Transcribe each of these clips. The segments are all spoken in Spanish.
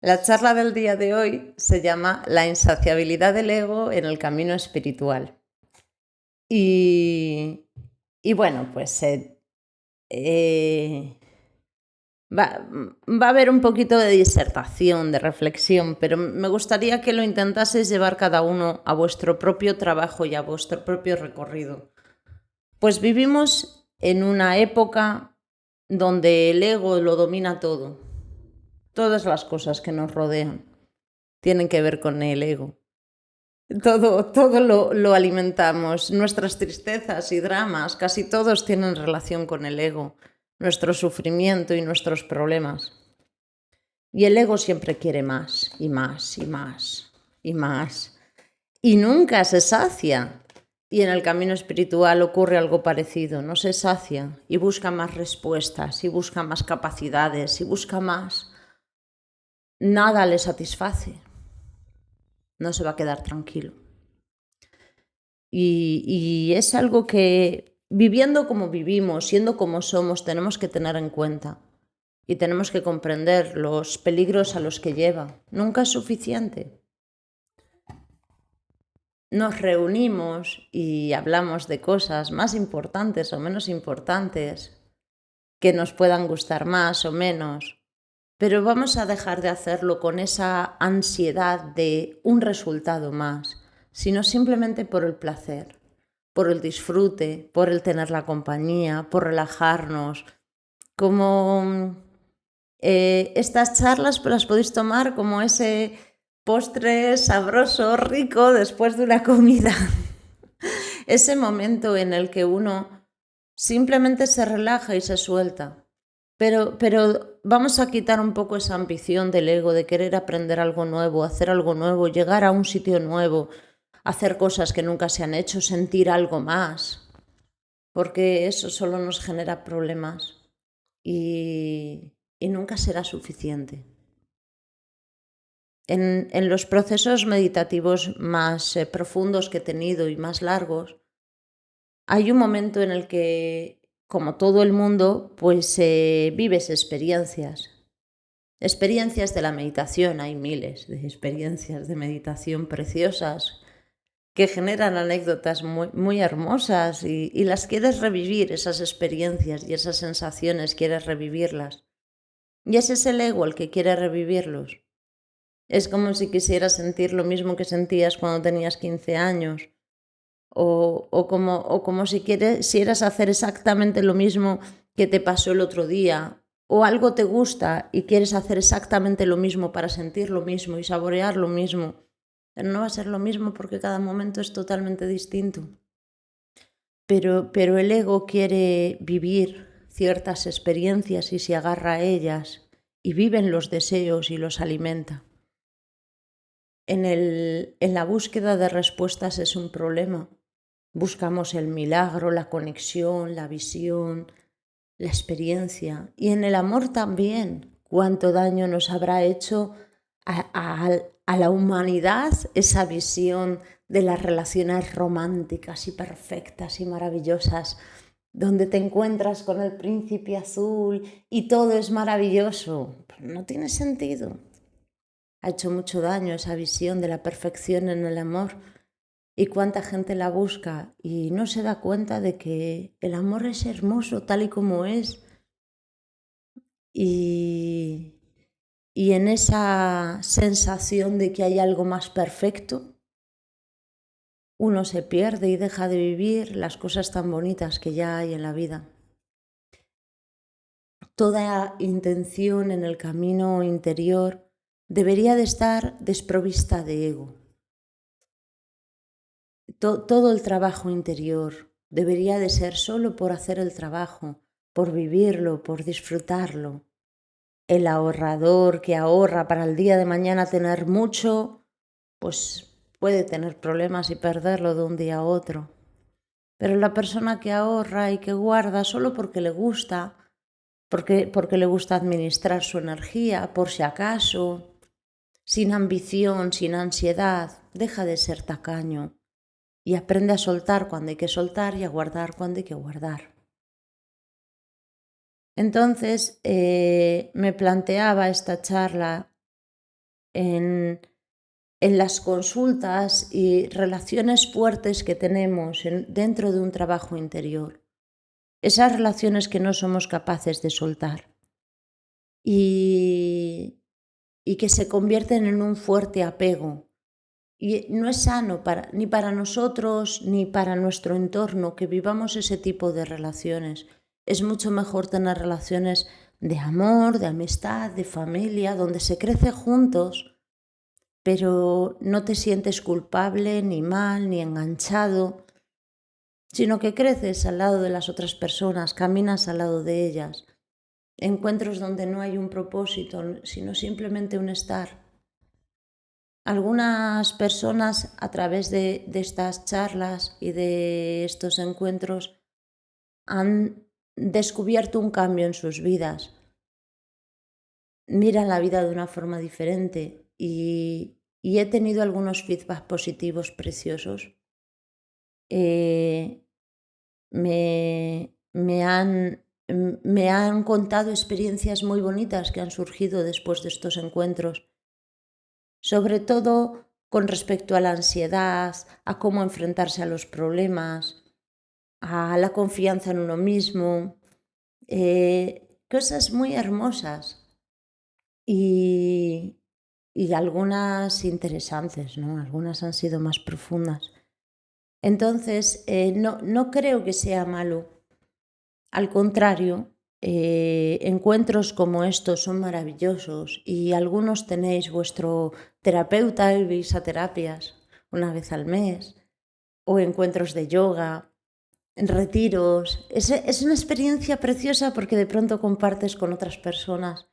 La charla del día de hoy se llama La insaciabilidad del ego en el camino espiritual. Y, y bueno, pues eh, va a haber un poquito de disertación, de reflexión, pero me gustaría que lo intentaseis llevar cada uno a vuestro propio trabajo y a vuestro propio recorrido. Pues vivimos en una época donde el ego lo domina todo. Todas las cosas que nos rodean tienen que ver con el ego. Todo lo alimentamos. Nuestras tristezas y dramas, casi todos tienen relación con el ego, nuestro sufrimiento y nuestros problemas. Y el ego siempre quiere más y más y más y más. Y nunca se sacia. Y en el camino espiritual ocurre algo parecido. No se sacia y busca más respuestas y busca más capacidades y busca más. Nada le satisface. No se va a quedar tranquilo. Y es algo que, viviendo como vivimos, siendo como somos, tenemos que tener en cuenta. Y tenemos que comprender los peligros a los que lleva. Nunca es suficiente. Nos reunimos y hablamos de cosas más importantes o menos importantes, que nos puedan gustar más o menos, pero vamos a dejar de hacerlo con esa ansiedad de un resultado más, sino simplemente por el placer, por el disfrute, por el tener la compañía, por relajarnos. Como estas charlas las podéis tomar como ese postre sabroso, rico después de una comida. Ese momento en el que uno simplemente se relaja y se suelta. Pero vamos a quitar un poco esa ambición del ego de querer aprender algo nuevo, hacer algo nuevo, llegar a un sitio nuevo, hacer cosas que nunca se han hecho, sentir algo más, porque eso solo nos genera problemas y nunca será suficiente. En los procesos meditativos más profundos que he tenido y más largos, hay un momento en el que, como todo el mundo, pues vives experiencias. Experiencias de la meditación, hay miles de experiencias de meditación preciosas que generan anécdotas muy hermosas y las quieres revivir, esas experiencias y esas sensaciones, quieres revivirlas. Y ese es el ego el que quiere revivirlos. Es como si quisieras sentir lo mismo que sentías cuando tenías 15 años o como si quisieras hacer exactamente lo mismo que te pasó el otro día, o algo te gusta y quieres hacer exactamente lo mismo para sentir lo mismo y saborear lo mismo, pero no va a ser lo mismo porque cada momento es totalmente distinto. Pero el ego quiere vivir ciertas experiencias y se agarra a ellas y vive en los deseos y los alimenta. En la búsqueda de respuestas es un problema. Buscamos el milagro, la conexión, la visión, la experiencia. Y en el amor también. ¿Cuánto daño nos habrá hecho a la humanidad esa visión de las relaciones románticas y perfectas y maravillosas, donde te encuentras con el príncipe azul y todo es maravilloso? No tiene sentido. Ha hecho mucho daño esa visión de la perfección en el amor. Y cuánta gente la busca y no se da cuenta de que el amor es hermoso tal y como es. Y en esa sensación de que hay algo más perfecto, uno se pierde y deja de vivir las cosas tan bonitas que ya hay en la vida. Toda intención en el camino interior debería de estar desprovista de ego. Todo el trabajo interior debería de ser solo por hacer el trabajo, por vivirlo, por disfrutarlo. El ahorrador que ahorra para el día de mañana tener mucho, pues puede tener problemas y perderlo de un día a otro. Pero la persona que ahorra y que guarda solo porque le gusta, porque le gusta administrar su energía, por si acaso, sin ambición, sin ansiedad, deja de ser tacaño y aprende a soltar cuando hay que soltar y a guardar cuando hay que guardar. Entonces me planteaba esta charla en las consultas y relaciones fuertes que tenemos dentro de un trabajo interior. Esas relaciones que no somos capaces de soltar y que se convierten en un fuerte apego. Y no es sano ni para nosotros ni para nuestro entorno que vivamos ese tipo de relaciones. Es mucho mejor tener relaciones de amor, de amistad, de familia, donde se crece juntos, pero no te sientes culpable, ni mal, ni enganchado, sino que creces al lado de las otras personas, caminas al lado de ellas. Encuentros donde no hay un propósito, sino simplemente un estar. Algunas personas a través de estas charlas y de estos encuentros han descubierto un cambio en sus vidas. Miran la vida de una forma diferente y he tenido algunos feedbacks positivos preciosos. Me han contado experiencias muy bonitas que han surgido después de estos encuentros, sobre todo con respecto a la ansiedad, a cómo enfrentarse a los problemas, a la confianza en uno mismo, cosas muy hermosas y algunas interesantes, ¿no? Algunas han sido más profundas. Entonces, no creo que sea malo. Al contrario, encuentros como estos son maravillosos y algunos tenéis vuestro terapeuta, Elvis, a terapias una vez al mes, o encuentros de yoga, en retiros. Es una experiencia preciosa porque de pronto compartes con otras personas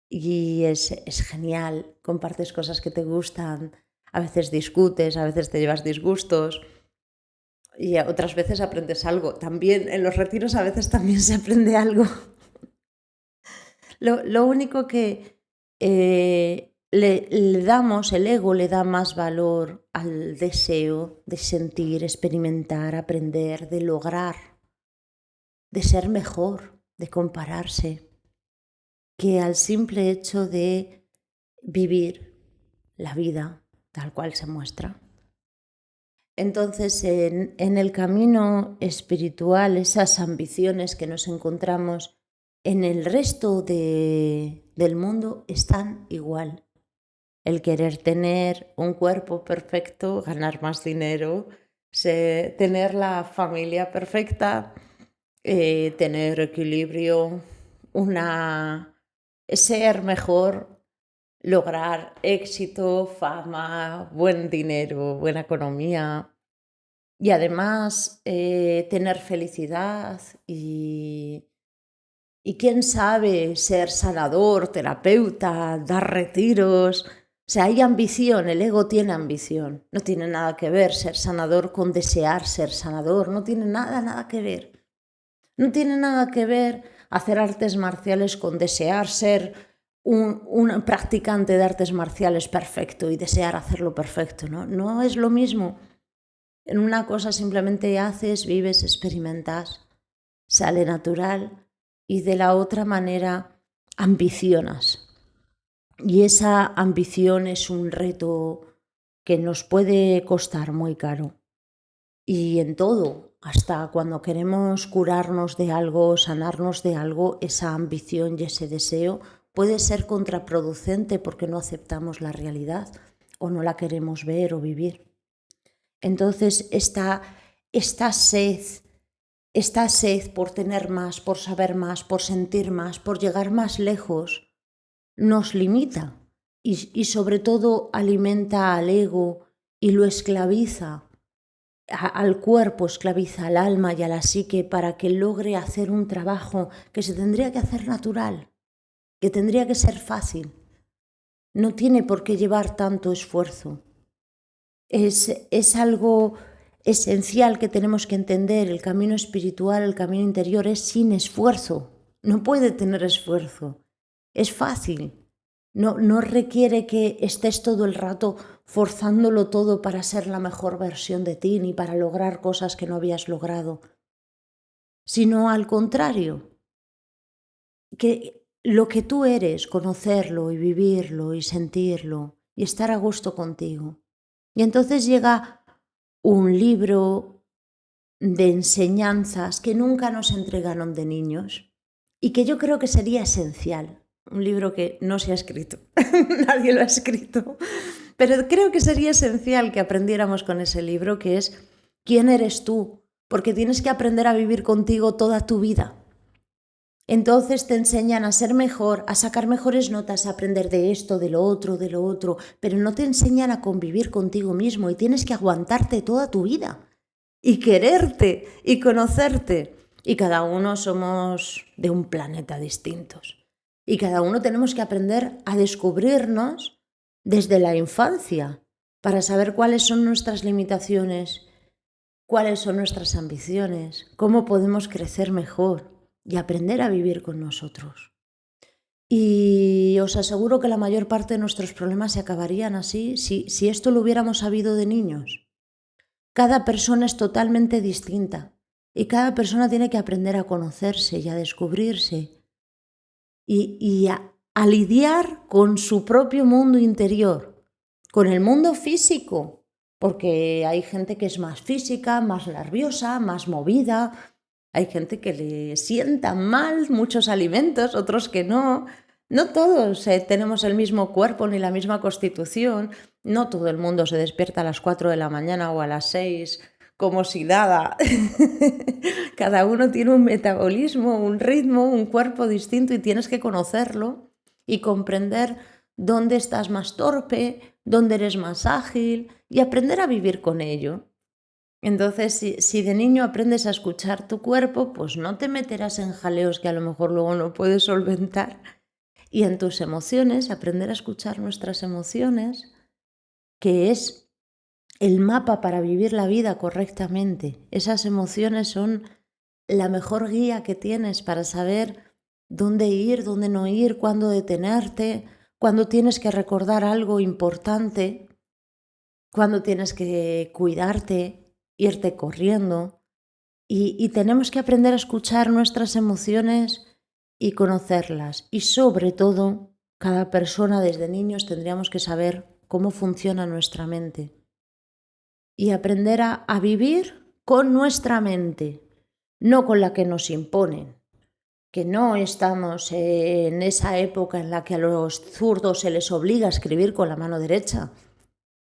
y es genial. Compartes cosas que te gustan, a veces discutes, a veces te llevas disgustos y otras veces aprendes algo. También en los retiros a veces también se aprende algo. Lo único que le damos, el ego le da más valor al deseo de sentir, experimentar, aprender, de lograr, de ser mejor, de compararse, que al simple hecho de vivir la vida tal cual se muestra. Entonces, en el camino espiritual, esas ambiciones que nos encontramos en el resto del mundo están igual. El querer tener un cuerpo perfecto, ganar más dinero, tener la familia perfecta, tener equilibrio, ser mejor, lograr éxito, fama, buen dinero, buena economía y además tener felicidad y quién sabe, ser sanador, terapeuta, dar retiros. O sea, hay ambición, el ego tiene ambición. No tiene nada que ver ser sanador con desear ser sanador, no tiene nada que ver. No tiene nada que ver hacer artes marciales con desear ser un practicante de artes marciales perfecto y desear hacerlo perfecto, ¿no? No es lo mismo. En una cosa simplemente haces, vives, experimentas, sale natural y de la otra manera ambicionas. Y esa ambición es un reto que nos puede costar muy caro. Y en todo, hasta cuando queremos curarnos de algo, sanarnos de algo, esa ambición y ese deseo puede ser contraproducente porque no aceptamos la realidad o no la queremos ver o vivir. Entonces, esta sed por tener más, por saber más, por sentir más, por llegar más lejos, nos limita y sobre todo alimenta al ego y lo esclaviza. Al cuerpo, esclaviza al alma y a la psique para que logre hacer un trabajo que se tendría que hacer natural, que tendría que ser fácil. No tiene por qué llevar tanto esfuerzo. Es algo esencial que tenemos que entender. El camino espiritual, el camino interior es sin esfuerzo. No puede tener esfuerzo. Es fácil. No requiere que estés todo el rato forzándolo todo para ser la mejor versión de ti ni para lograr cosas que no habías logrado, sino al contrario, que lo que tú eres, conocerlo y vivirlo y sentirlo y estar a gusto contigo. Y entonces llega un libro de enseñanzas que nunca nos entregaron de niños y que yo creo que sería esencial. Un libro que no se ha escrito, nadie lo ha escrito, pero creo que sería esencial que aprendiéramos con ese libro, que es ¿quién eres tú? Porque tienes que aprender a vivir contigo toda tu vida. Entonces te enseñan a ser mejor, a sacar mejores notas, a aprender de esto, de lo otro, pero no te enseñan a convivir contigo mismo y tienes que aguantarte toda tu vida y quererte y conocerte. Y cada uno somos de un planeta distintos. Y cada uno tenemos que aprender a descubrirnos desde la infancia para saber cuáles son nuestras limitaciones, cuáles son nuestras ambiciones, cómo podemos crecer mejor y aprender a vivir con nosotros. Y os aseguro que la mayor parte de nuestros problemas se acabarían así si esto lo hubiéramos sabido de niños. Cada persona es totalmente distinta y cada persona tiene que aprender a conocerse y a descubrirse y a lidiar con su propio mundo interior, con el mundo físico, porque hay gente que es más física, más nerviosa, más movida, hay gente que le sientan mal muchos alimentos, otros que no. No todos tenemos el mismo cuerpo ni la misma constitución. No todo el mundo se despierta a las 4 de la mañana o a las 6 como si nada. Cada uno tiene un metabolismo, un ritmo, un cuerpo distinto y tienes que conocerlo y comprender dónde estás más torpe, dónde eres más ágil y aprender a vivir con ello. Entonces, si de niño aprendes a escuchar tu cuerpo, pues no te meterás en jaleos que a lo mejor luego no puedes solventar. Y en tus emociones, aprender a escuchar nuestras emociones, que es el mapa para vivir la vida correctamente. Esas emociones son la mejor guía que tienes para saber dónde ir, dónde no ir, cuándo detenerte, cuándo tienes que recordar algo importante, cuándo tienes que cuidarte, irte corriendo. Y tenemos que aprender a escuchar nuestras emociones y conocerlas. Y sobre todo, cada persona desde niños tendríamos que saber cómo funciona nuestra mente y aprender a vivir con nuestra mente, no con la que nos imponen, que no estamos en esa época en la que a los zurdos se les obliga a escribir con la mano derecha.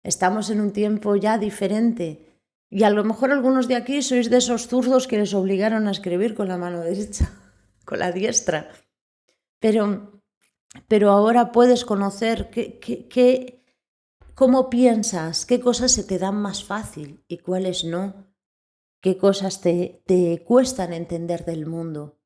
Estamos en un tiempo ya diferente y a lo mejor algunos de aquí sois de esos zurdos que les obligaron a escribir con la mano derecha, con la diestra. Pero ahora puedes conocer cómo piensas, qué cosas se te dan más fácil y cuáles no, qué cosas te cuestan entender del mundo.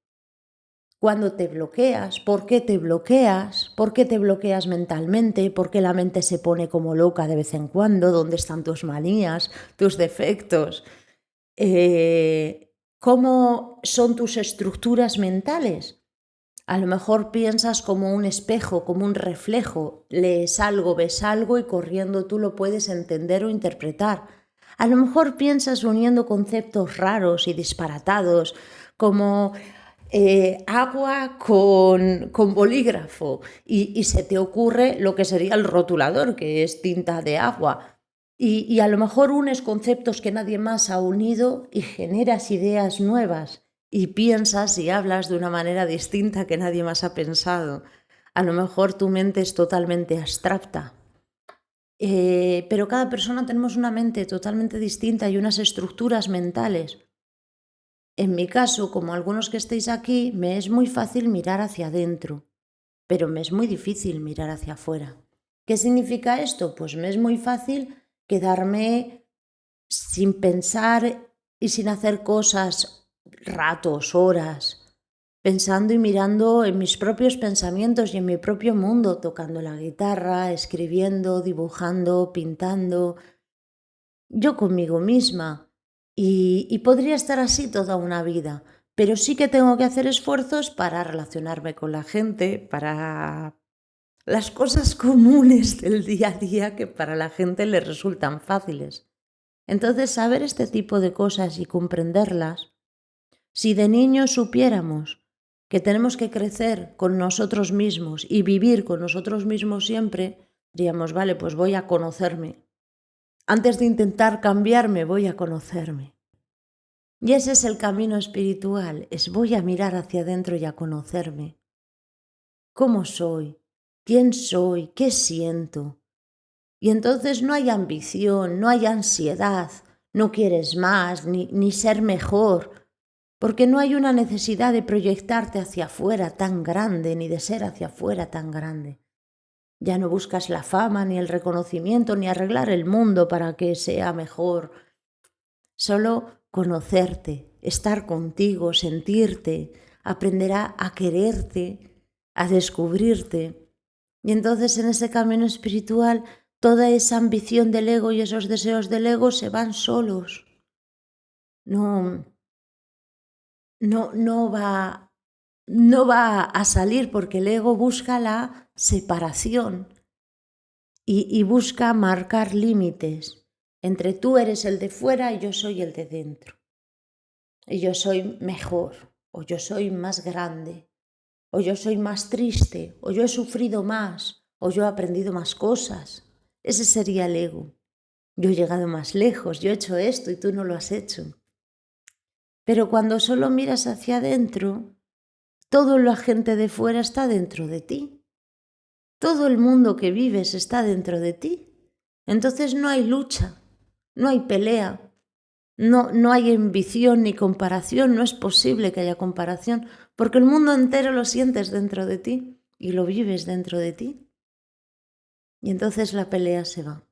Cuando te bloqueas, ¿por qué te bloqueas? ¿Por qué te bloqueas mentalmente? ¿Por qué la mente se pone como loca de vez en cuando? ¿Dónde están tus manías, tus defectos? ¿Cómo son tus estructuras mentales? A lo mejor piensas como un espejo, como un reflejo. Lees algo, ves algo y corriendo tú lo puedes entender o interpretar. A lo mejor piensas uniendo conceptos raros y disparatados, como agua con bolígrafo y se te ocurre lo que sería el rotulador, que es tinta de agua. Y a lo mejor unes conceptos que nadie más ha unido y generas ideas nuevas y piensas y hablas de una manera distinta que nadie más ha pensado. A lo mejor tu mente es totalmente abstracta. Pero cada persona tenemos una mente totalmente distinta y unas estructuras mentales. En mi caso, como algunos que estéis aquí, me es muy fácil mirar hacia adentro, pero me es muy difícil mirar hacia afuera. ¿Qué significa esto? Pues me es muy fácil quedarme sin pensar y sin hacer cosas ratos, horas, pensando y mirando en mis propios pensamientos y en mi propio mundo, tocando la guitarra, escribiendo, dibujando, pintando, yo conmigo misma. Y podría estar así toda una vida, pero sí que tengo que hacer esfuerzos para relacionarme con la gente, para las cosas comunes del día a día que para la gente le resultan fáciles. Entonces, saber este tipo de cosas y comprenderlas, si de niños supiéramos que tenemos que crecer con nosotros mismos y vivir con nosotros mismos siempre, diríamos, vale, pues voy a conocerme. Antes de intentar cambiarme, voy a conocerme. Y ese es el camino espiritual, es voy a mirar hacia adentro y a conocerme. ¿Cómo soy? ¿Quién soy? ¿Qué siento? Y entonces no hay ambición, no hay ansiedad, no quieres más, ni ser mejor, porque no hay una necesidad de proyectarte hacia afuera tan grande, ni de ser hacia afuera tan grande. Ya no buscas la fama, ni el reconocimiento, ni arreglar el mundo para que sea mejor. Solo conocerte, estar contigo, sentirte, aprender a quererte, a descubrirte. Y entonces en ese camino espiritual toda esa ambición del ego y esos deseos del ego se van solos. No va a salir porque el ego busca la separación y busca marcar límites entre tú eres el de fuera y yo soy el de dentro. Y yo soy mejor, o yo soy más grande, o yo soy más triste, o yo he sufrido más, o yo he aprendido más cosas. Ese sería el ego. Yo he llegado más lejos, yo he hecho esto y tú no lo has hecho. Pero cuando solo miras hacia adentro, todo la gente de fuera está dentro de ti. Todo el mundo que vives está dentro de ti. Entonces no hay lucha, no hay pelea, no hay ambición ni comparación, no es posible que haya comparación, porque el mundo entero lo sientes dentro de ti y lo vives dentro de ti. Y entonces la pelea se va.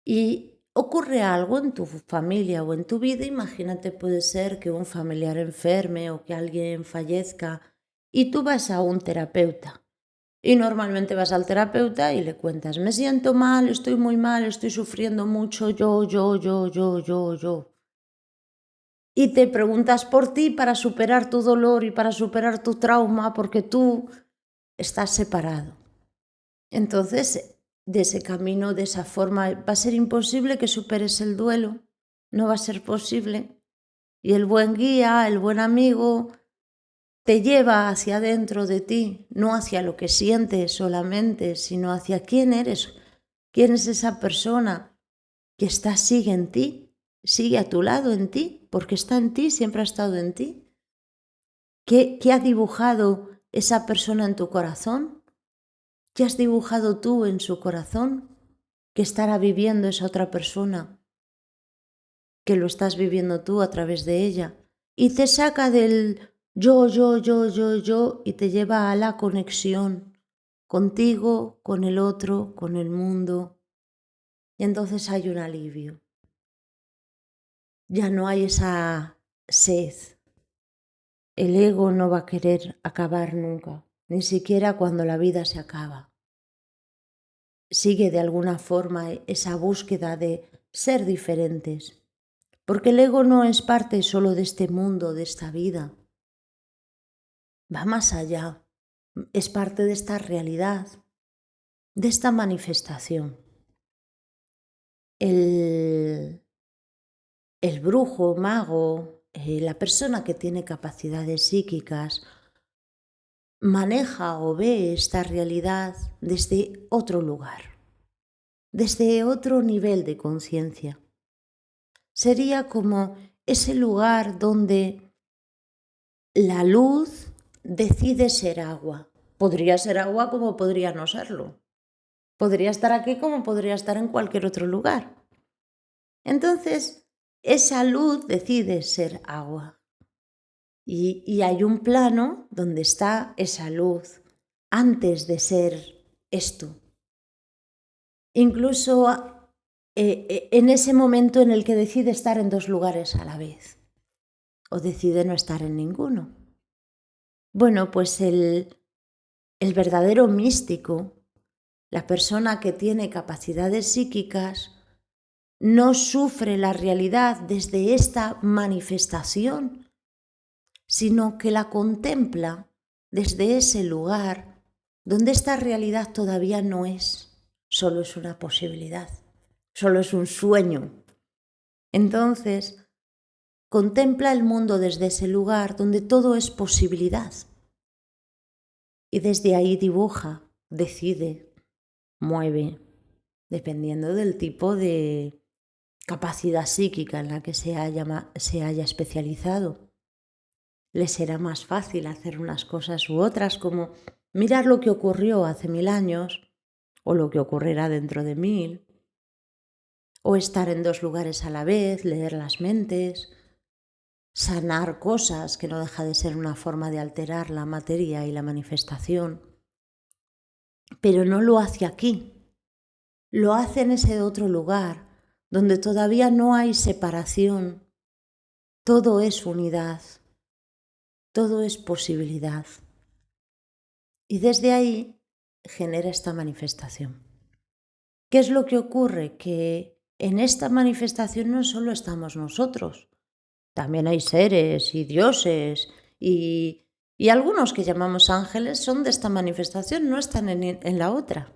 Y ocurre algo en tu familia o en tu vida, imagínate, puede ser que un familiar enferme o que alguien fallezca y tú vas a un terapeuta. Y normalmente vas al terapeuta y le cuentas, me siento mal, estoy muy mal, estoy sufriendo mucho, yo. Y te preguntas por ti para superar tu dolor y para superar tu trauma porque tú estás separado. Entonces, de ese camino, de esa forma, va a ser imposible que superes el duelo, no va a ser posible. Y el buen guía, el buen amigo, te lleva hacia dentro de ti, no hacia lo que sientes solamente, sino hacia quién eres, quién es esa persona que sigue en ti, sigue a tu lado en ti, porque está en ti, siempre ha estado en ti. ¿Qué ha dibujado esa persona en tu corazón? ¿Qué has dibujado tú en su corazón? ¿Qué estará viviendo esa otra persona? Que lo estás viviendo tú a través de ella. Y te saca del yo, y te lleva a la conexión contigo, con el otro, con el mundo. Y entonces hay un alivio. Ya no hay esa sed. El ego no va a querer acabar nunca, ni siquiera cuando la vida se acaba. Sigue de alguna forma esa búsqueda de ser diferentes, porque el ego no es parte solo de este mundo, de esta vida. Va más allá, es parte de esta realidad, de esta manifestación. El brujo, mago, la persona que tiene capacidades psíquicas, maneja o ve esta realidad desde otro lugar, desde otro nivel de conciencia. Sería como ese lugar donde la luz decide ser agua. Podría ser agua como podría no serlo. Podría estar aquí como podría estar en cualquier otro lugar. Entonces, esa luz decide ser agua. Y hay un plano donde está esa luz antes de ser esto. Incluso en ese momento en el que decide estar en dos lugares a la vez. O decide no estar en ninguno. Bueno, pues el verdadero místico, la persona que tiene capacidades psíquicas, no sufre la realidad desde esta manifestación, sino que la contempla desde ese lugar donde esta realidad todavía no es, solo es una posibilidad, solo es un sueño. Entonces, contempla el mundo desde ese lugar donde todo es posibilidad. Y desde ahí dibuja, decide, mueve, dependiendo del tipo de capacidad psíquica en la que se haya especializado. Le será más fácil hacer unas cosas u otras, como mirar lo que ocurrió hace 1000 años o lo que ocurrirá dentro de 1000, o estar en 2 lugares a la vez, leer las mentes, sanar cosas, que no deja de ser una forma de alterar la materia y la manifestación. Pero no lo hace aquí, lo hace en ese otro lugar, donde todavía no hay separación, todo es unidad, todo es posibilidad. Y desde ahí genera esta manifestación. ¿Qué es lo que ocurre? Que en esta manifestación no solo estamos nosotros, también hay seres y dioses y algunos que llamamos ángeles son de esta manifestación, no están en la otra.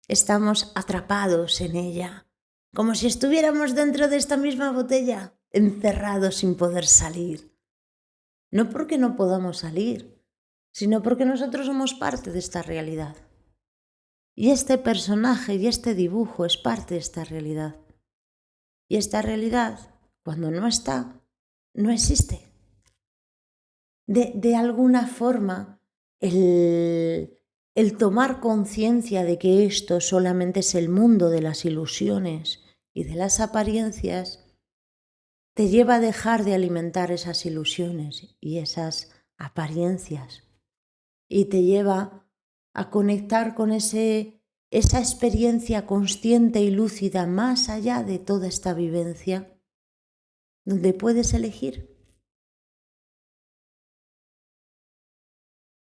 Estamos atrapados en ella, como si estuviéramos dentro de esta misma botella, encerrados sin poder salir. No porque no podamos salir, sino porque nosotros somos parte de esta realidad. Y este personaje y este dibujo es parte de esta realidad. Y esta realidad, cuando no está, no existe. De alguna forma, el tomar conciencia de que esto solamente es el mundo de las ilusiones y de las apariencias, te lleva a dejar de alimentar esas ilusiones y esas apariencias. Y te lleva a conectar con esa experiencia consciente y lúcida más allá de toda esta vivencia, donde puedes elegir.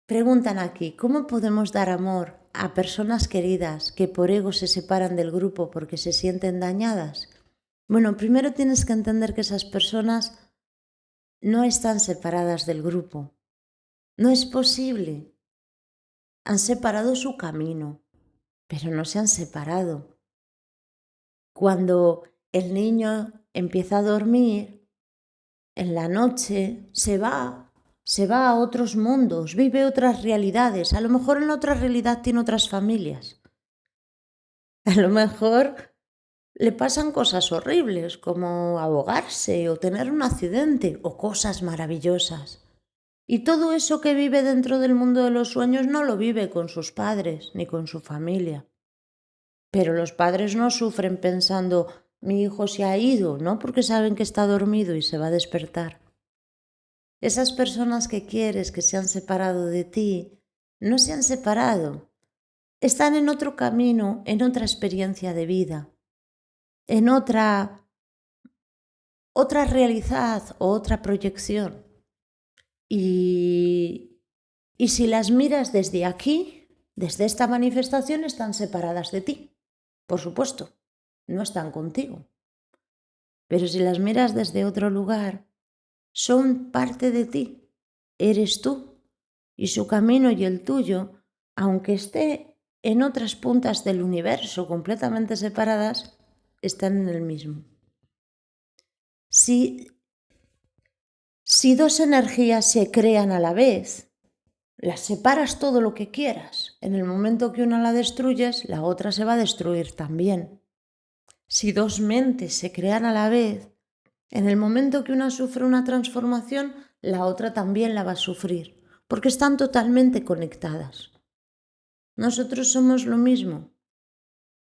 Preguntan aquí, ¿cómo podemos dar amor a personas queridas que por ego se separan del grupo porque se sienten dañadas? Bueno, primero tienes que entender que esas personas no están separadas del grupo. No es posible. Han separado su camino, pero no se han separado. Cuando el niño empieza a dormir, en la noche se va a otros mundos, vive otras realidades. A lo mejor en la otra realidad tiene otras familias. A lo mejor le pasan cosas horribles como ahogarse o tener un accidente o cosas maravillosas. Y todo eso que vive dentro del mundo de los sueños no lo vive con sus padres ni con su familia. Pero los padres no sufren pensando, mi hijo se ha ido, ¿no? Porque saben que está dormido y se va a despertar. Esas personas que quieres que se han separado de ti, no se han separado. Están en otro camino, en otra experiencia de vida, en otra realidad o otra proyección. Y si las miras desde aquí, desde esta manifestación, están separadas de ti. Por supuesto, no están contigo. Pero si las miras desde otro lugar, son parte de ti. Eres tú. Y su camino y el tuyo, aunque esté en otras puntas del universo completamente separadas, están en el mismo. Si dos energías se crean a la vez, las separas todo lo que quieras. En el momento que una la destruyes, la otra se va a destruir también. Si dos mentes se crean a la vez, en el momento que una sufre una transformación, la otra también la va a sufrir, porque están totalmente conectadas. Nosotros somos lo mismo,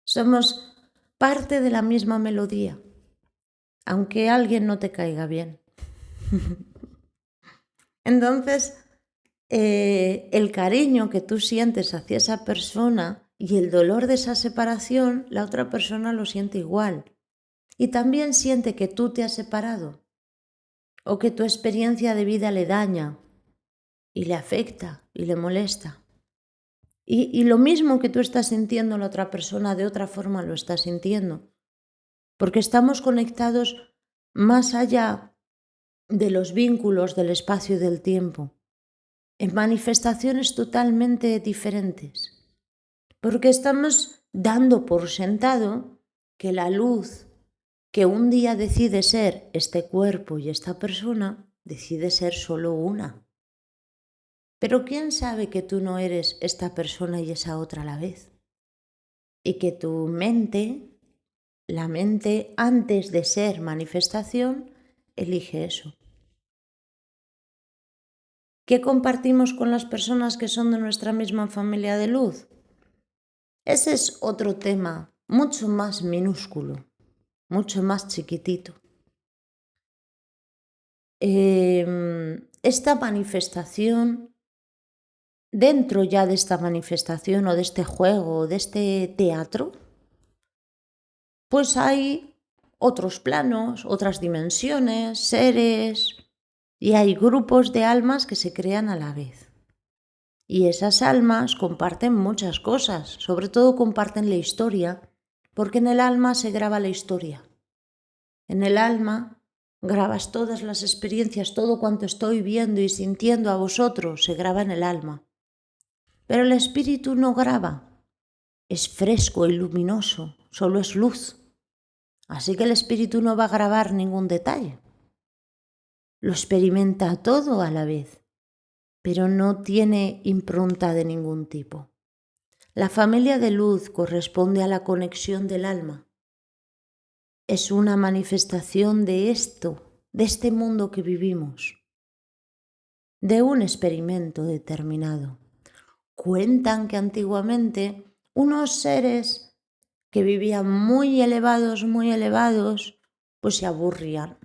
somos parte de la misma melodía, aunque alguien no te caiga bien. Entonces, el cariño que tú sientes hacia esa persona y el dolor de esa separación, la otra persona lo siente igual. Y también siente que tú te has separado o que tu experiencia de vida le daña y le afecta y le molesta. Y lo mismo que tú estás sintiendo, la otra persona de otra forma lo está sintiendo. Porque estamos conectados más allá de los vínculos del espacio y del tiempo, en manifestaciones totalmente diferentes. Porque estamos dando por sentado que la luz que un día decide ser este cuerpo y esta persona, decide ser solo una. Pero ¿quién sabe que tú no eres esta persona y esa otra a la vez? Y que tu mente, la mente antes de ser manifestación, elige eso. ¿Qué compartimos con las personas que son de nuestra misma familia de luz? Ese es otro tema mucho más minúsculo, mucho más chiquitito. Esta manifestación, dentro ya de esta manifestación o de este juego o de este teatro, pues hay otros planos, otras dimensiones, seres, y hay grupos de almas que se crean a la vez. Y esas almas comparten muchas cosas, sobre todo comparten la historia, porque en el alma se graba la historia. En el alma grabas todas las experiencias, todo cuanto estoy viendo y sintiendo a vosotros se graba en el alma. Pero el espíritu no graba, es fresco y luminoso, solo es luz. Así que el espíritu no va a grabar ningún detalle. Lo experimenta todo a la vez, pero no tiene impronta de ningún tipo. La familia de luz corresponde a la conexión del alma. Es una manifestación de esto, de este mundo que vivimos, de un experimento determinado. Cuentan que antiguamente unos seres que vivían muy elevados, pues se aburrían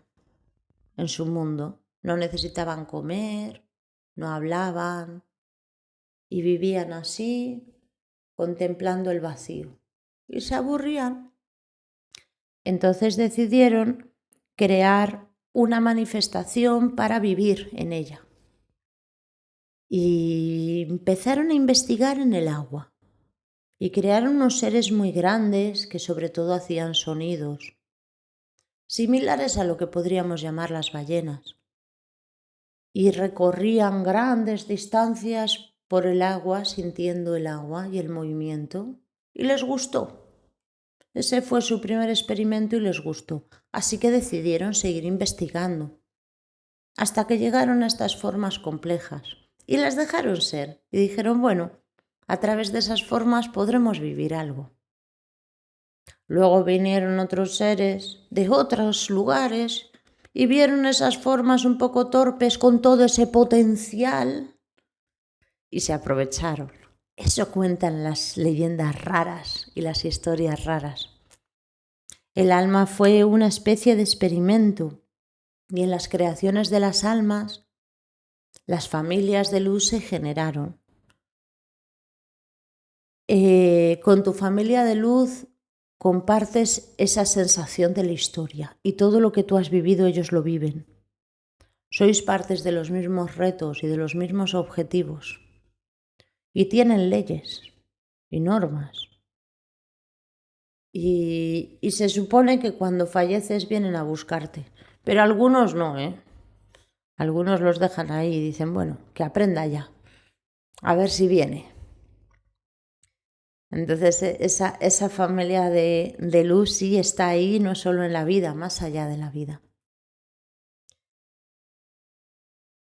en su mundo. No necesitaban comer, no hablaban y vivían así, contemplando el vacío. Y se aburrían. Entonces decidieron crear una manifestación para vivir en ella. Y empezaron a investigar en el agua. Y crearon unos seres muy grandes que sobre todo hacían sonidos, similares a lo que podríamos llamar las ballenas. Y recorrían grandes distancias por el agua, sintiendo el agua y el movimiento. Y les gustó. Ese fue su primer experimento y les gustó. Así que decidieron seguir investigando, hasta que llegaron a estas formas complejas. Y las dejaron ser. Y dijeron, bueno, a través de esas formas podremos vivir algo. Luego vinieron otros seres de otros lugares y vieron esas formas un poco torpes con todo ese potencial y se aprovecharon. Eso cuentan las leyendas raras y las historias raras. El alma fue una especie de experimento y en las creaciones de las almas las familias de luz se generaron. Con tu familia de luz compartes esa sensación de la historia y todo lo que tú has vivido ellos lo viven. Sois partes de los mismos retos y de los mismos objetivos y tienen leyes y normas. Y se supone que cuando falleces vienen a buscarte, pero algunos no, Algunos los dejan ahí y dicen, bueno, que aprenda ya, a ver si viene. Entonces esa familia de luz sí está ahí, no solo en la vida, más allá de la vida.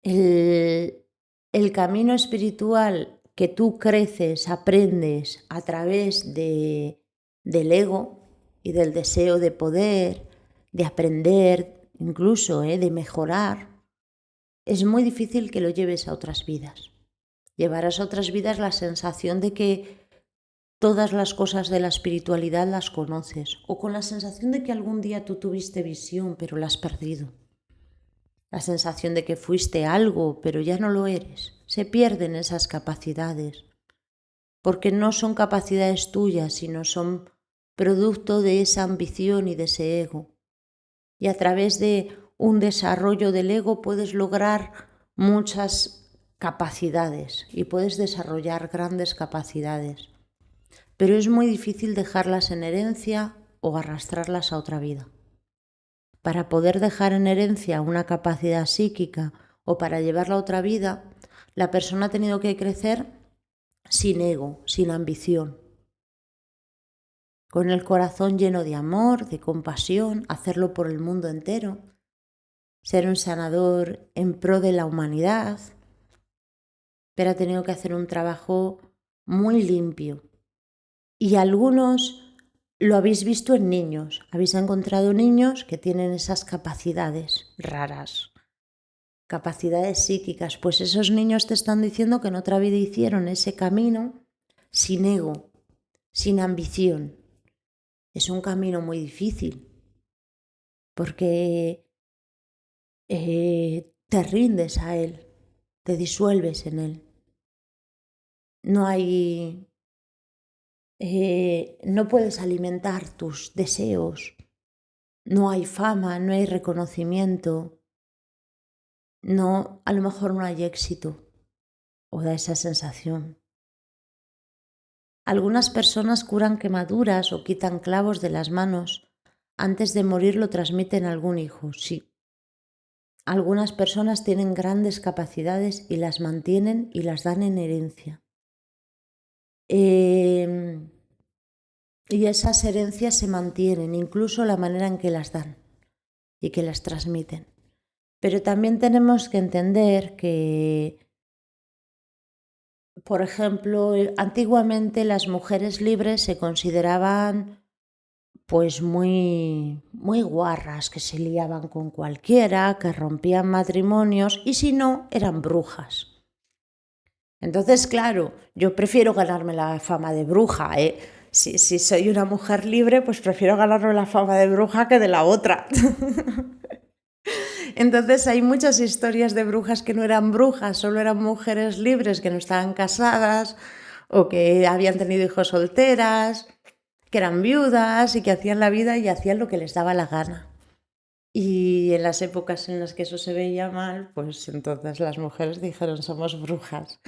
El camino espiritual que tú creces, aprendes a través del ego y del deseo de poder, de aprender, incluso de mejorar, es muy difícil que lo lleves a otras vidas. Llevarás a otras vidas la sensación de que todas las cosas de la espiritualidad las conoces, o con la sensación de que algún día tú tuviste visión, pero la has perdido. La sensación de que fuiste algo, pero ya no lo eres. Se pierden esas capacidades, porque no son capacidades tuyas, sino son producto de esa ambición y de ese ego. Y a través de un desarrollo del ego puedes lograr muchas capacidades y puedes desarrollar grandes capacidades. Pero es muy difícil dejarlas en herencia o arrastrarlas a otra vida. Para poder dejar en herencia una capacidad psíquica o para llevarla a otra vida, la persona ha tenido que crecer sin ego, sin ambición. con el corazón lleno de amor, de compasión, hacerlo por el mundo entero, ser un sanador en pro de la humanidad, pero ha tenido que hacer un trabajo muy limpio. Y algunos lo habéis visto en niños, habéis encontrado niños que tienen esas capacidades raras, capacidades psíquicas, pues esos niños te están diciendo que en otra vida hicieron ese camino sin ego, sin ambición. Es un camino muy difícil porque te rindes a él, te disuelves en él. No puedes alimentar tus deseos, no hay fama, no hay reconocimiento, a lo mejor no hay éxito, o da esa sensación. Algunas personas curan quemaduras o quitan clavos de las manos. Antes de morir lo transmiten a algún hijo, sí. Algunas personas tienen grandes capacidades y las mantienen y las dan en herencia. Y esas herencias se mantienen, incluso la manera en que las dan y que las transmiten. Pero también tenemos que entender que, por ejemplo, antiguamente las mujeres libres se consideraban pues muy guarras, que se liaban con cualquiera, que rompían matrimonios y si no, eran brujas. Entonces, claro, yo prefiero ganarme la fama de bruja, ¿eh? Si soy una mujer libre, pues prefiero ganarme la fama de bruja que de la otra. Entonces hay muchas historias de brujas que no eran brujas, solo eran mujeres libres que no estaban casadas o que habían tenido hijos solteras, que eran viudas y que hacían la vida y hacían lo que les daba la gana. Y en las épocas en las que eso se veía mal, pues entonces las mujeres dijeron somos brujas.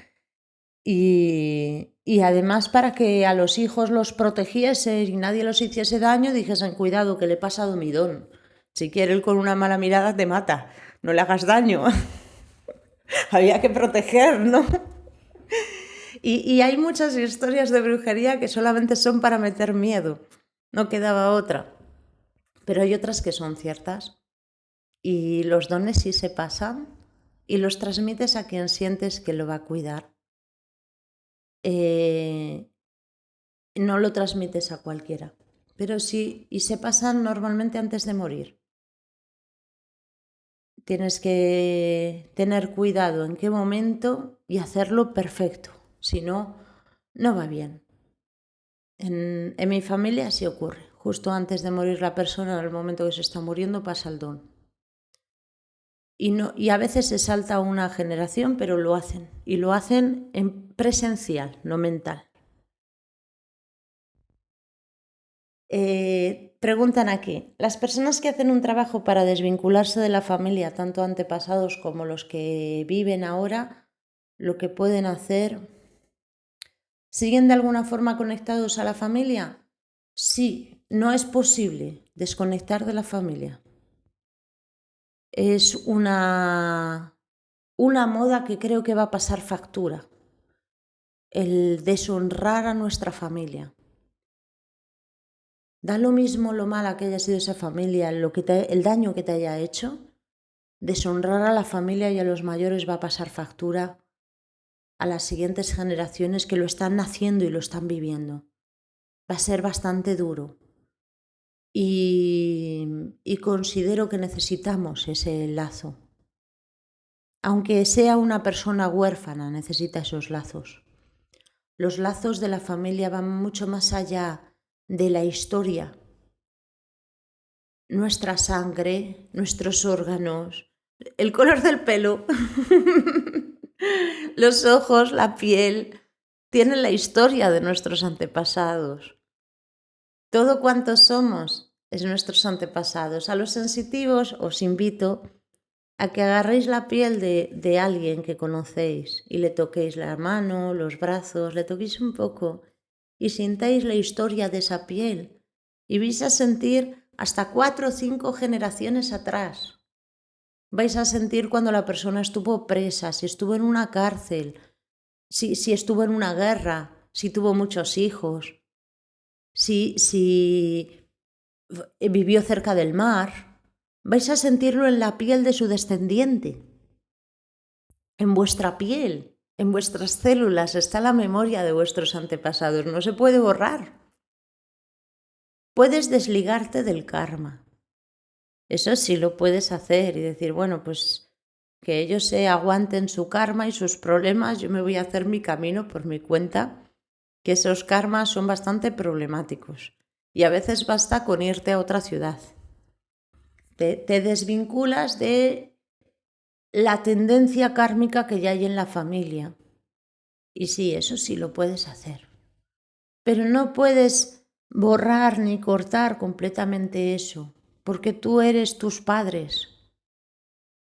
Y además para que a los hijos los protegiese y nadie los hiciese daño, dijesen cuidado que le he pasado mi don. Si quiere él con una mala mirada te mata, no le hagas daño. Había que proteger, ¿no? Y hay muchas historias de brujería que solamente son para meter miedo, no quedaba otra. Pero hay otras que son ciertas y los dones sí se pasan y los transmites a quien sientes que lo va a cuidar. No lo transmites a cualquiera, pero sí, y se pasan normalmente antes de morir. Tienes que tener cuidado en qué momento y hacerlo perfecto, si no, no va bien. En mi familia sí ocurre, justo antes de morir la persona, en el momento que se está muriendo, pasa el don. Y a veces se salta una generación, pero lo hacen, y lo hacen en presencial, no mental. Preguntan aquí, ¿las personas que hacen un trabajo para desvincularse de la familia, tanto antepasados como los que viven ahora, lo que pueden hacer, siguen de alguna forma conectados a la familia? Sí, no es posible desconectar de la familia. Es una moda que creo que va a pasar factura, el deshonrar a nuestra familia. Da lo mismo lo mala que haya sido esa familia, el daño que te haya hecho. Deshonrar a la familia y a los mayores va a pasar factura a las siguientes generaciones que lo están haciendo y lo están viviendo. Va a ser bastante duro. Y considero que necesitamos ese lazo. Aunque sea una persona huérfana, necesita esos lazos. Los lazos de la familia van mucho más allá de la historia. Nuestra sangre, nuestros órganos, el color del pelo, los ojos, la piel, tienen la historia de nuestros antepasados. Todo cuanto somos es nuestros antepasados. A los sensitivos os invito a que agarréis la piel de alguien que conocéis y le toquéis la mano, los brazos, le toquéis un poco y sintáis la historia de esa piel y vais a sentir hasta 4 o 5 generaciones atrás. Vais a sentir cuando la persona estuvo presa, si estuvo en una cárcel, si estuvo en una guerra, si tuvo muchos hijos. si vivió cerca del mar, vais a sentirlo en la piel de su descendiente, en vuestra piel, en vuestras células está la memoria de vuestros antepasados, no se puede borrar. Puedes desligarte del karma. Eso sí lo puedes hacer y decir, bueno, pues que ellos se aguanten su karma y sus problemas, yo me voy a hacer mi camino por mi cuenta, que esos karmas son bastante problemáticos. Y a veces basta con irte a otra ciudad. Te desvinculas de la tendencia kármica que ya hay en la familia. Y sí, eso sí lo puedes hacer. Pero no puedes borrar ni cortar completamente eso, porque tú eres tus padres.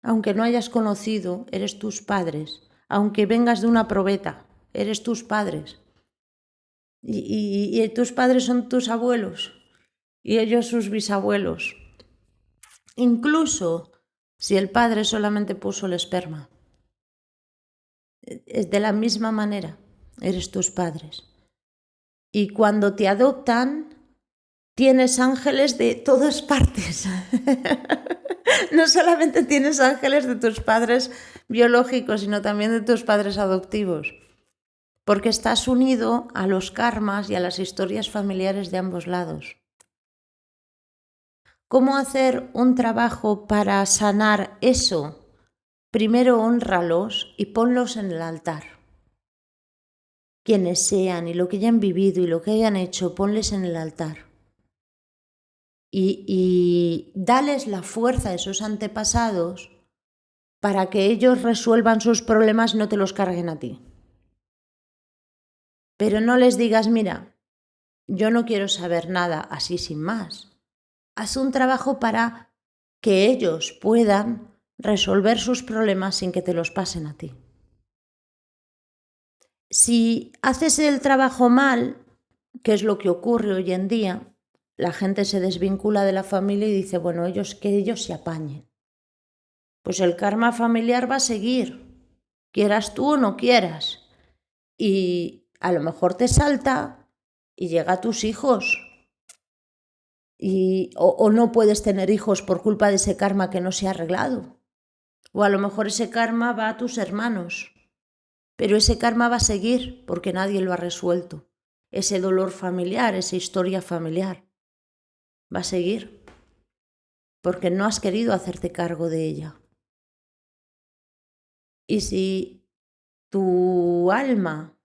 Aunque no hayas conocido, eres tus padres. Aunque vengas de una probeta, eres tus padres. Y tus padres son tus abuelos y ellos sus bisabuelos. Incluso si el padre solamente puso el esperma. Es de la misma manera, eres tus padres. Y cuando te adoptan, tienes ángeles de todas partes. No solamente tienes ángeles de tus padres biológicos, sino también de tus padres adoptivos. Porque estás unido a los karmas y a las historias familiares de ambos lados. ¿Cómo hacer un trabajo para sanar eso? Primero hónralos y ponlos en el altar. Quienes sean y lo que hayan vivido y lo que hayan hecho, ponles en el altar. Y dales la fuerza a esos antepasados para que ellos resuelvan sus problemas y no te los carguen a ti. Pero no les digas, mira, yo no quiero saber nada así sin más. Haz un trabajo para que ellos puedan resolver sus problemas sin que te los pasen a ti. Si haces el trabajo mal, que es lo que ocurre hoy en día, la gente se desvincula de la familia y dice, bueno, que ellos se apañen. Pues el karma familiar va a seguir, quieras tú o no quieras. Y a lo mejor te salta y llega a tus hijos. O no puedes tener hijos por culpa de ese karma que no se ha arreglado. O a lo mejor ese karma va a tus hermanos. Pero ese karma va a seguir porque nadie lo ha resuelto. Ese dolor familiar, esa historia familiar, va a seguir porque no has querido hacerte cargo de ella. Y si tu alma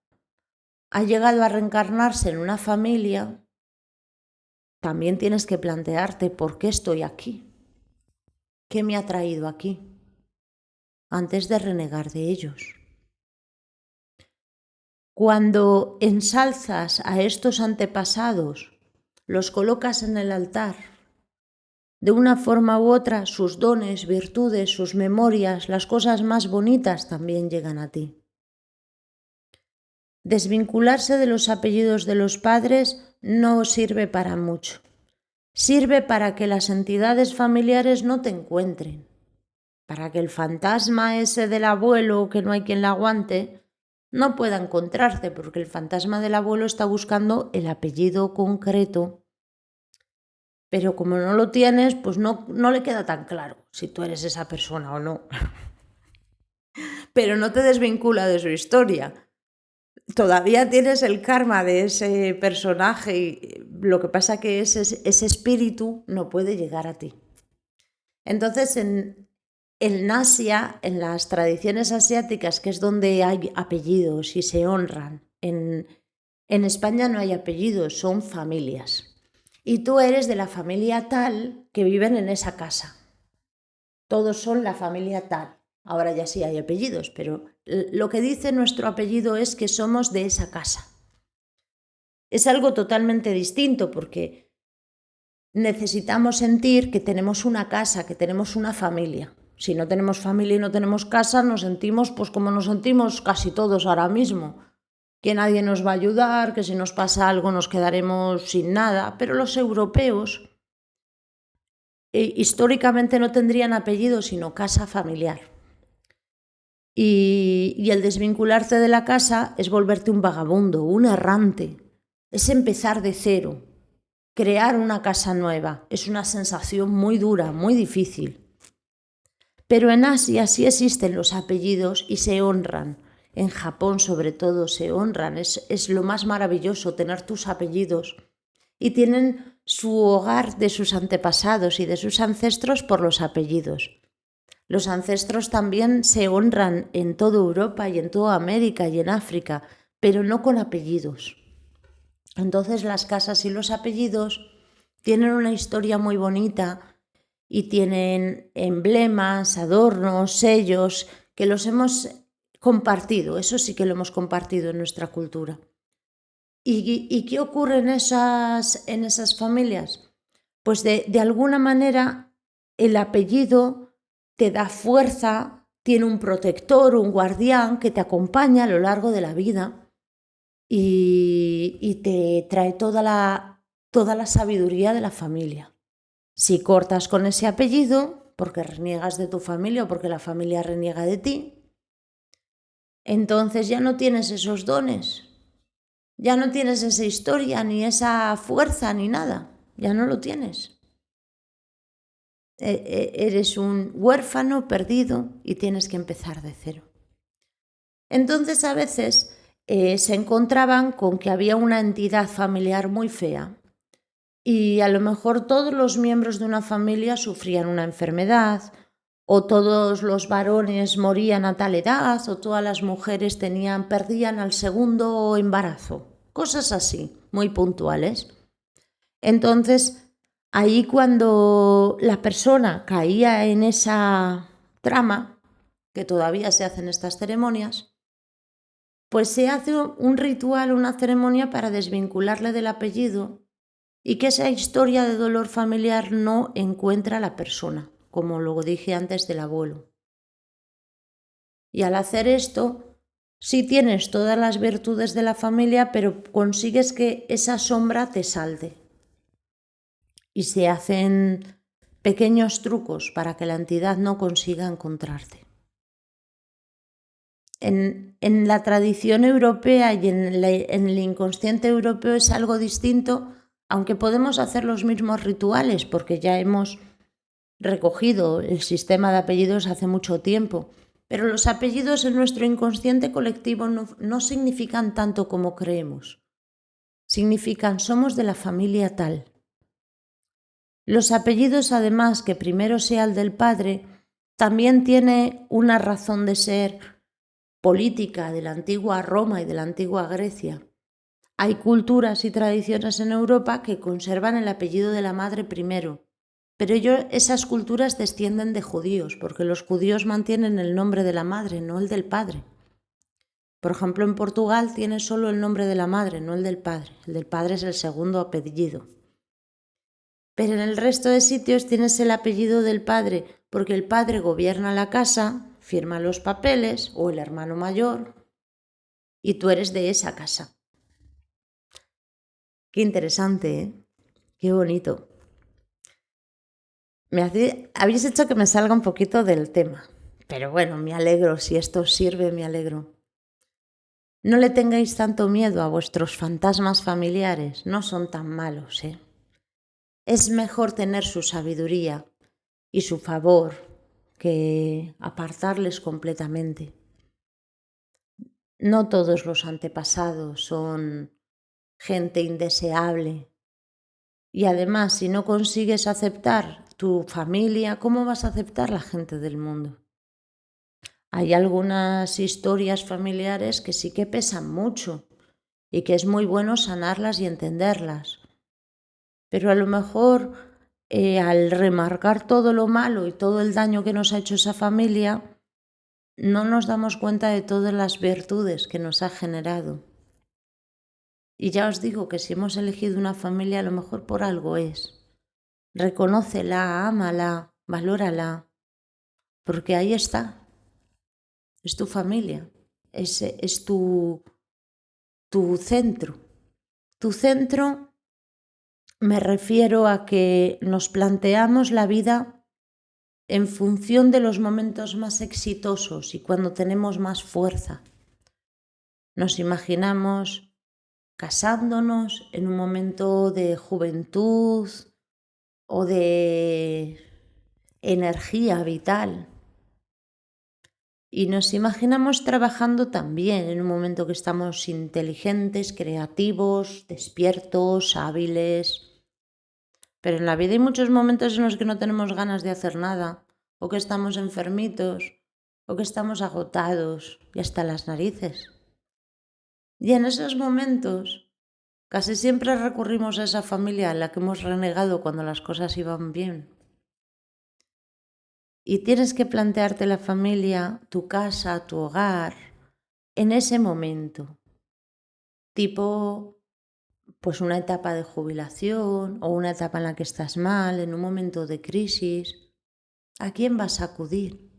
ha llegado a reencarnarse en una familia, también tienes que plantearte por qué estoy aquí, qué me ha traído aquí, antes de renegar de ellos. Cuando ensalzas a estos antepasados, los colocas en el altar, de una forma u otra, sus dones, virtudes, sus memorias, las cosas más bonitas también llegan a ti. Desvincularse de los apellidos de los padres no sirve para mucho. Sirve para que las entidades familiares no te encuentren, para que el fantasma ese del abuelo, que no hay quien la aguante, no pueda encontrarte, porque el fantasma del abuelo está buscando el apellido concreto. Pero como no lo tienes, pues no le queda tan claro si tú eres esa persona o no. Pero no te desvincula de su historia. Todavía tienes el karma de ese personaje y lo que pasa que ese espíritu no puede llegar a ti. Entonces, en Asia, en las tradiciones asiáticas, que es donde hay apellidos y se honran, en España no hay apellidos, son familias. Y tú eres de la familia tal que viven en esa casa. Todos son la familia tal. Ahora ya sí hay apellidos, pero lo que dice nuestro apellido es que somos de esa casa. Es algo totalmente distinto porque necesitamos sentir que tenemos una casa, que tenemos una familia. Si no tenemos familia y no tenemos casa, nos sentimos pues como nos sentimos casi todos ahora mismo. Que nadie nos va a ayudar, que si nos pasa algo nos quedaremos sin nada. Pero los europeos históricamente no tendrían apellido, sino casa familiar. Y el desvincularte de la casa es volverte un vagabundo, un errante. es empezar de cero, crear una casa nueva. Es una sensación muy dura, muy difícil. Pero en Asia sí existen los apellidos y se honran. En Japón sobre todo se honran. Es lo más maravilloso tener tus apellidos. Y tienen su hogar de sus antepasados y de sus ancestros por los apellidos. Los ancestros también se honran en toda Europa y en toda América y en África, pero no con apellidos. Entonces las casas y los apellidos tienen una historia muy bonita y tienen emblemas, adornos, sellos que los hemos compartido. Eso sí que lo hemos compartido en nuestra cultura. ¿Y qué ocurre en esas familias? Pues de alguna manera el apellido te da fuerza, tiene un protector, un guardián que te acompaña a lo largo de la vida y te trae toda la sabiduría de la familia. Si cortas con ese apellido, porque reniegas de tu familia o porque la familia reniega de ti, entonces ya no tienes esos dones. Ya no tienes esa historia, ni esa fuerza, ni nada. Ya no lo tienes. Eres un huérfano perdido y tienes que empezar de cero. Entonces a veces se encontraban con que había una entidad familiar muy fea y a lo mejor todos los miembros de una familia sufrían una enfermedad o todos los varones morían a tal edad o todas las mujeres perdían al segundo embarazo. Cosas así, muy puntuales. Entonces, ahí cuando la persona caía en esa trama, que todavía se hacen estas ceremonias, pues se hace un ritual, una ceremonia para desvincularle del apellido y que esa historia de dolor familiar no encuentra a la persona, como lo dije antes del abuelo. Y al hacer esto, sí tienes todas las virtudes de la familia, pero consigues que esa sombra te salte. Y se hacen pequeños trucos para que la entidad no consiga encontrarte. En la tradición europea y en el inconsciente europeo es algo distinto, aunque podemos hacer los mismos rituales porque ya hemos recogido el sistema de apellidos hace mucho tiempo. Pero los apellidos en nuestro inconsciente colectivo no significan tanto como creemos. Significan somos de la familia tal. Los apellidos, además, que primero sea el del padre, también tiene una razón de ser política de la antigua Roma y de la antigua Grecia. Hay culturas y tradiciones en Europa que conservan el apellido de la madre primero, pero esas culturas descienden de judíos, porque los judíos mantienen el nombre de la madre, no el del padre. Por ejemplo, en Portugal tiene solo el nombre de la madre, no el del padre. El del padre es el segundo apellido. Pero en el resto de sitios tienes el apellido del padre, porque el padre gobierna la casa, firma los papeles, o el hermano mayor, y tú eres de esa casa. Qué interesante, ¿eh? Qué bonito. Habéis hecho que me salga un poquito del tema, pero bueno, me alegro, si esto os sirve, me alegro. No le tengáis tanto miedo a vuestros fantasmas familiares, no son tan malos, ¿eh? Es mejor tener su sabiduría y su favor que apartarles completamente. No todos los antepasados son gente indeseable. Y además, si no consigues aceptar tu familia, ¿cómo vas a aceptar la gente del mundo? Hay algunas historias familiares que sí que pesan mucho y que es muy bueno sanarlas y entenderlas. Pero a lo mejor al remarcar todo lo malo y todo el daño que nos ha hecho esa familia, no nos damos cuenta de todas las virtudes que nos ha generado. Y ya os digo que si hemos elegido una familia, a lo mejor por algo es. Reconócela, ámala, valórala, porque ahí está. Es tu familia, es tu centro. Tu centro, me refiero a que nos planteamos la vida en función de los momentos más exitosos y cuando tenemos más fuerza. Nos imaginamos casándonos en un momento de juventud o de energía vital. Y nos imaginamos trabajando también en un momento que estamos inteligentes, creativos, despiertos, hábiles. Pero en la vida hay muchos momentos en los que no tenemos ganas de hacer nada, o que estamos enfermitos, o que estamos agotados y hasta las narices. Y en esos momentos casi siempre recurrimos a esa familia a la que hemos renegado cuando las cosas iban bien. Y tienes que plantearte la familia, tu casa, tu hogar, en ese momento. Tipo, pues una etapa de jubilación o una etapa en la que estás mal, en un momento de crisis. ¿A quién vas a acudir?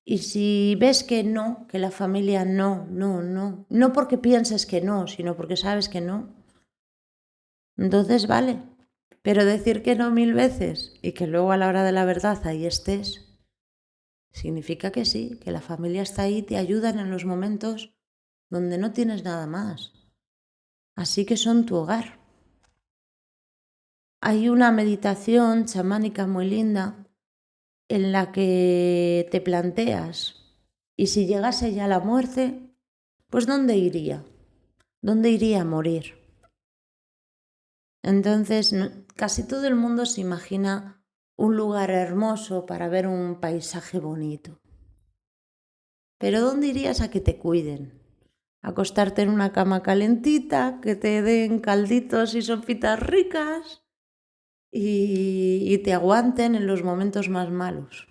Y si ves que no, que la familia no porque pienses que no, sino porque sabes que no, entonces vale. Pero decir que no 1000 veces y que luego a la hora de la verdad ahí estés, significa que sí, que la familia está ahí, te ayudan en los momentos donde no tienes nada más. Así que son tu hogar. Hay una meditación chamánica muy linda en la que te planteas, y si llegase ya la muerte, pues ¿dónde iría? ¿Dónde iría a morir? Entonces, casi todo el mundo se imagina un lugar hermoso para ver un paisaje bonito. Pero ¿dónde irías a que te cuiden? Acostarte en una cama calentita, que te den calditos y sopitas ricas y te aguanten en los momentos más malos.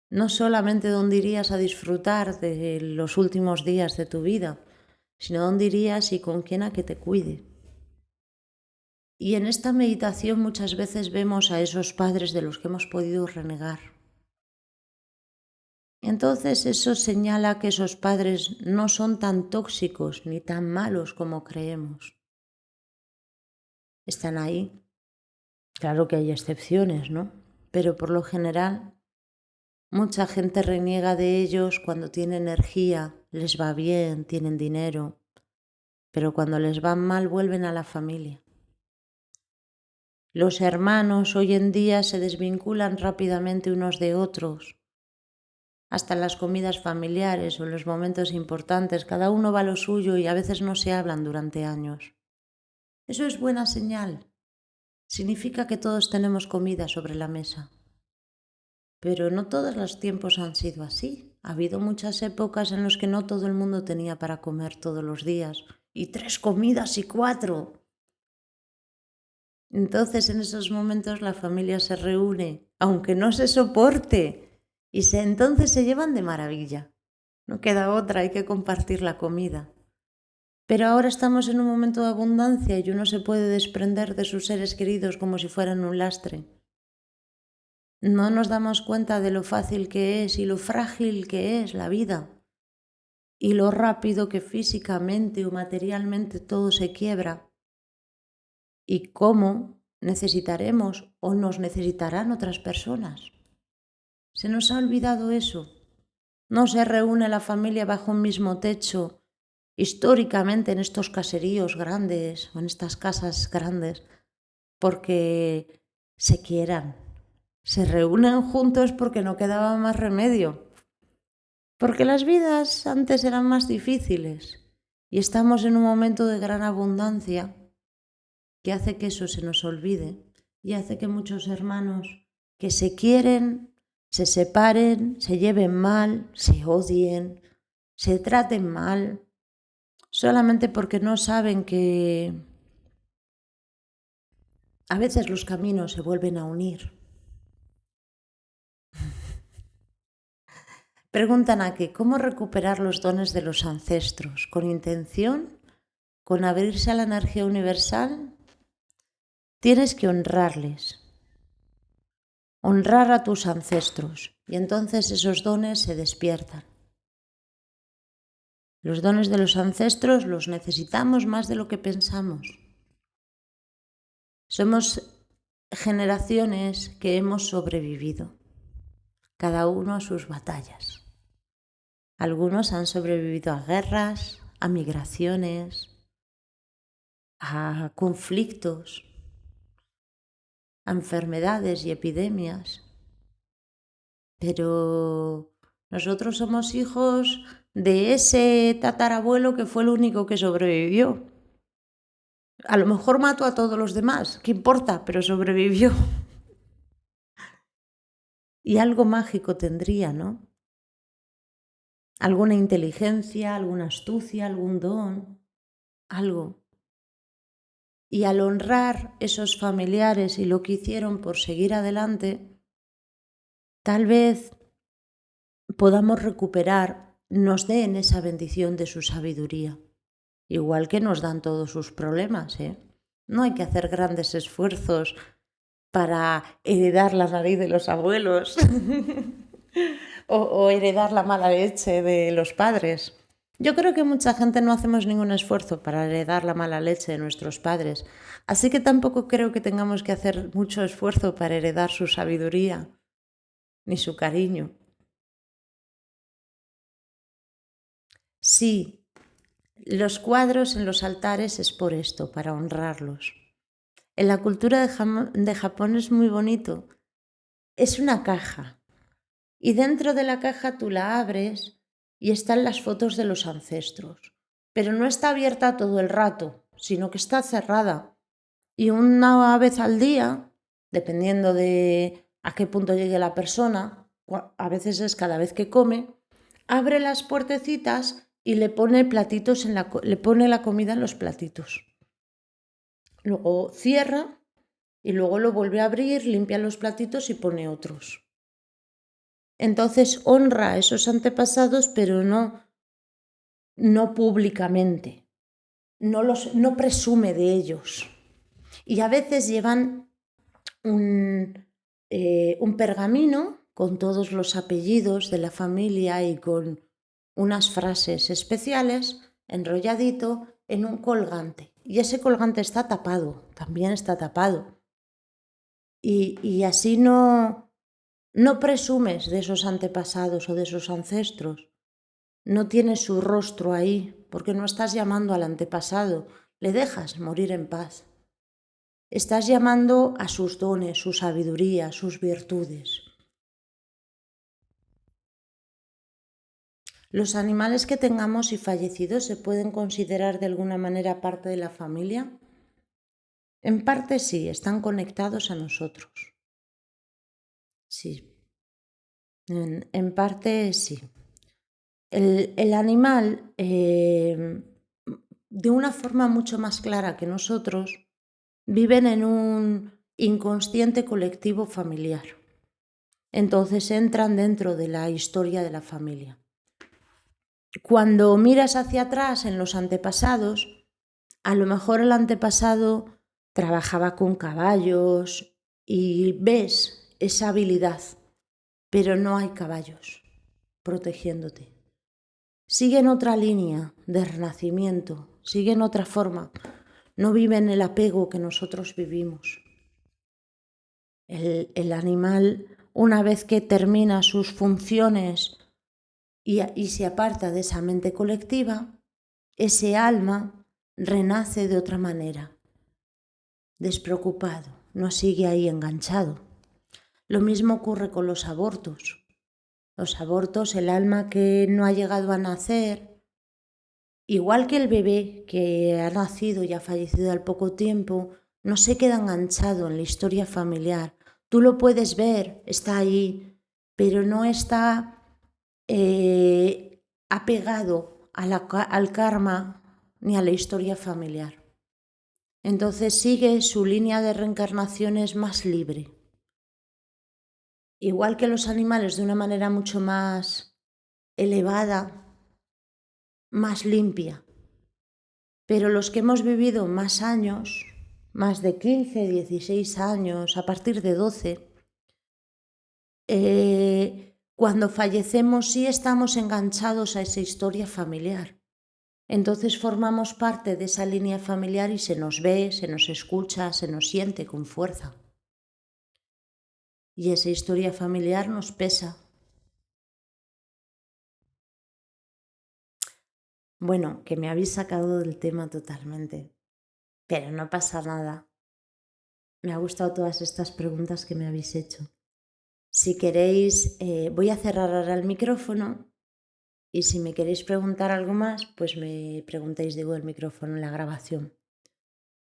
No solamente dónde irías a disfrutar de los últimos días de tu vida, sino dónde irías y con quién a que te cuide. Y en esta meditación muchas veces vemos a esos padres de los que hemos podido renegar. Entonces eso señala que esos padres no son tan tóxicos ni tan malos como creemos. Están ahí. Claro que hay excepciones, ¿no? Pero por lo general, mucha gente reniega de ellos cuando tiene energía, les va bien, tienen dinero, pero cuando les va mal vuelven a la familia. Los hermanos hoy en día se desvinculan rápidamente unos de otros. Hasta en las comidas familiares o en los momentos importantes, cada uno va a lo suyo y a veces no se hablan durante años. Eso es buena señal. Significa que todos tenemos comida sobre la mesa. Pero no todos los tiempos han sido así. Ha habido muchas épocas en las que no todo el mundo tenía para comer todos los días. Y 3 comidas y 4. Entonces en esos momentos la familia se reúne, aunque no se soporte, y entonces se llevan de maravilla. No queda otra, hay que compartir la comida. Pero ahora estamos en un momento de abundancia y uno se puede desprender de sus seres queridos como si fueran un lastre. No nos damos cuenta de lo fácil que es y lo frágil que es la vida y lo rápido que físicamente o materialmente todo se quiebra y cómo necesitaremos o nos necesitarán otras personas. Se nos ha olvidado eso. No se reúne la familia bajo un mismo techo históricamente en estos caseríos grandes o en estas casas grandes porque se quieran. Se reúnen juntos porque no quedaba más remedio. Porque las vidas antes eran más difíciles y estamos en un momento de gran abundancia que hace que eso se nos olvide y hace que muchos hermanos que se quieren, se separen, se lleven mal, se odien, se traten mal, solamente porque no saben que a veces los caminos se vuelven a unir. Preguntan aquí, ¿cómo recuperar los dones de los ancestros? ¿Con intención? ¿Con abrirse a la energía universal? Tienes que honrarles, honrar a tus ancestros, y entonces esos dones se despiertan. Los dones de los ancestros los necesitamos más de lo que pensamos. Somos generaciones que hemos sobrevivido, cada uno a sus batallas. Algunos han sobrevivido a guerras, a migraciones, a conflictos, a enfermedades y epidemias. Pero nosotros somos hijos de ese tatarabuelo que fue el único que sobrevivió. A lo mejor mató a todos los demás, ¿qué importa? Pero sobrevivió. Y algo mágico tendría, ¿no? Alguna inteligencia, alguna astucia, algún don, algo. Y al honrar esos familiares y lo que hicieron por seguir adelante, tal vez podamos recuperar, nos den esa bendición de su sabiduría. Igual que nos dan todos sus problemas, ¿eh? No hay que hacer grandes esfuerzos para heredar la nariz de los abuelos o heredar la mala leche de los padres. Yo creo que mucha gente no hacemos ningún esfuerzo para heredar la mala leche de nuestros padres, así que tampoco creo que tengamos que hacer mucho esfuerzo para heredar su sabiduría ni su cariño. Sí, los cuadros en los altares es por esto, para honrarlos. En la cultura de Japón es muy bonito. Es una caja y dentro de la caja tú la abres y están las fotos de los ancestros, pero no está abierta todo el rato, sino que está cerrada. Y una vez al día, dependiendo de a qué punto llegue la persona, a veces es cada vez que come, abre las puertecitas y le pone platitos le pone la comida en los platitos. Luego cierra y luego lo vuelve a abrir, limpia los platitos y pone otros. Entonces honra a esos antepasados, pero no públicamente, no presume de ellos. Y a veces llevan un pergamino con todos los apellidos de la familia y con unas frases especiales enrolladito en un colgante. Y ese colgante está tapado, también está tapado. Y así no presumes de esos antepasados o de esos ancestros. No tienes su rostro ahí porque no estás llamando al antepasado, le dejas morir en paz. Estás llamando a sus dones, su sabiduría, sus virtudes. ¿Los animales que tengamos y fallecidos se pueden considerar de alguna manera parte de la familia? En parte sí, están conectados a nosotros. Sí, en parte sí. El animal, de una forma mucho más clara que nosotros, viven en un inconsciente colectivo familiar. Entonces entran dentro de la historia de la familia. Cuando miras hacia atrás en los antepasados, a lo mejor el antepasado trabajaba con caballos y ves esa habilidad, pero no hay caballos protegiéndote. Siguen otra línea de renacimiento, siguen otra forma, no viven el apego que nosotros vivimos. El animal, una vez que termina sus funciones y se aparta de esa mente colectiva, ese alma renace de otra manera, despreocupado, no sigue ahí enganchado. Lo mismo ocurre con los abortos. Los abortos, el alma que no ha llegado a nacer, igual que el bebé que ha nacido y ha fallecido al poco tiempo, no se queda enganchado en la historia familiar. Tú lo puedes ver, está ahí, pero no está apegado al karma ni a la historia familiar. Entonces sigue su línea de reencarnaciones más libre. Igual que los animales, de una manera mucho más elevada, más limpia. Pero los que hemos vivido más años, más de 15, 16 años, a partir de 12, cuando fallecemos sí estamos enganchados a esa historia familiar. Entonces formamos parte de esa línea familiar y se nos ve, se nos escucha, se nos siente con fuerza. Y esa historia familiar nos pesa. Bueno, que me habéis sacado del tema totalmente, pero no pasa nada. Me ha gustado todas estas preguntas que me habéis hecho. Si queréis, voy a cerrar ahora el micrófono y si me queréis preguntar algo más, pues me preguntáis, digo, el micrófono en la grabación.